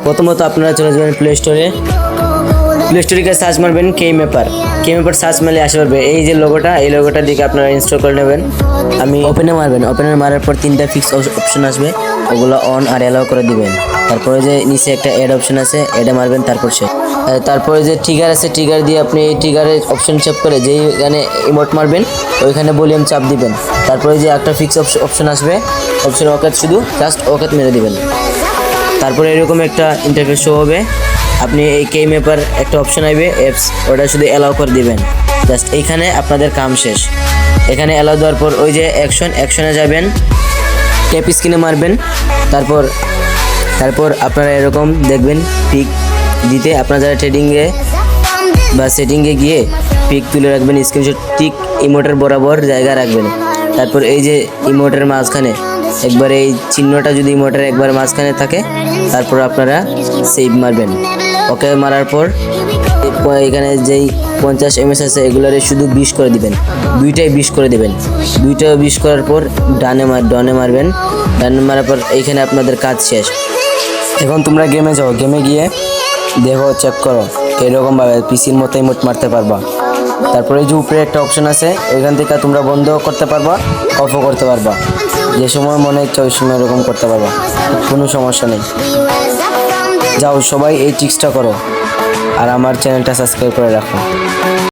প্রথমত আপনারা চলে যাবেন প্লে স্টোরে। প্লে স্টোরে গিয়ে সার্চ মারবেন কেইমেপার সার্চ মারলে আসে পারবে। এই যে লোগোটা, এই লোগোটা দিকে আপনারা ইনস্টল করে নেবেন। আমি ওপেনে মারবেন, ওপেনে মারার পর 3টা ফিক্স অপশন আসবে, ওগুলো অন আর অ্যালাউ করে দিবেন। তারপরে যে নিচে একটা অ্যাড অপশন আছে, অ্যাডে মারবেন। তারপরে যে ট্রিগার আছে, ট্রিগার দিয়ে আপনি এই ট্রিগারের অপশন চেক করে যেই এখানে ইমোট মারবেন ওইখানে ভলিউম চাপ দিবেন। তারপরে যে একটা ফিক্স অপশন আসবে, অপশন ওকে, শুধু জাস্ট ওকে মেরে দিবেন। তারপরে এরকম একটা ইন্টারফেস শো হবে। আপনি এই কেইমেপার একটা অপশন আসবে অ্যাপস, ওটা শুধু অ্যালাউ করে দিবেন। জাস্ট এইখানে আপনাদের কাম শেষ। এখানে অ্যালাউ দেওয়ার পর ওই যে অ্যাকশনে যাবেন, ট্যাপ স্ক্রিনে মারবেন। তারপর আপনারা এরকম দেখবেন পিক দিতে। আপনারা যারা ট্রেডিংয়ে বা সেটিংয়ে গিয়ে পিক তুলে রাখবেন, স্ক্রিনশট টিক ইমোটের বরাবর জায়গা রাখবেন। তারপর এই যে ইমোটের মাঝখানে একবার এই চিহ্নটা যদি ইমোটের একবার মাঝখানে থাকে, তারপর আপনারা সেভ মারবেন। ওকে মারার পর এখানে যেই 50 ms আছে এগুলোরে শুধু 20 করে দিবেন, দুইটাই 20 করে দেবেন। দুইটা 20 করার পর ডানে মারবেন। ডানে মারার পর এইখানে আপনাদের কাজ শেষ। এখন তোমরা গেমে যাও, গেমে গিয়ে দেখো, চেক করো, এরকমভাবে পিসির মতো ইমোট মারতে পারবা। তারপরে এই যে উপরে একটা অপশন আছে, ওইখান থেকে তোমরা বন্ধ করতে পারবা, অফও করতে পারবা। যে সময় মনে ইচ্ছা ওই সময় এরকম করতে পারবা, কোনো সমস্যা নেই। যাও সবাই এই ট্রিক্সটা করো আর আমার চ্যানেলটা সাবস্ক্রাইব করে রাখো।